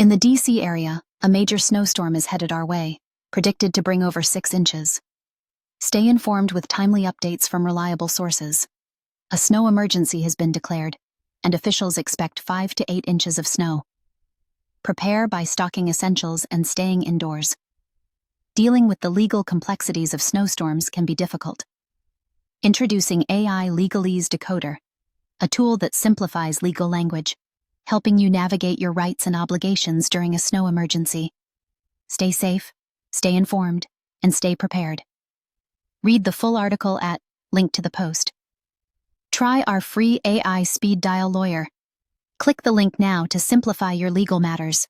In the DC area, a major snowstorm is headed our way, predicted to bring over 6 inches. Stay informed with timely updates from reliable sources. A snow emergency has been declared, and officials expect 5 to 8 inches of snow. Prepare by stocking essentials and staying indoors. Dealing with the legal complexities of snowstorms can be difficult. Introducing AI Legalese Decoder, a tool that simplifies legal language, helping you navigate your rights and obligations during a snow emergency. Stay safe, stay informed, and stay prepared. Read the full article at link to the post. Try our free AI speed dial lawyer. Click the link now to simplify your legal matters.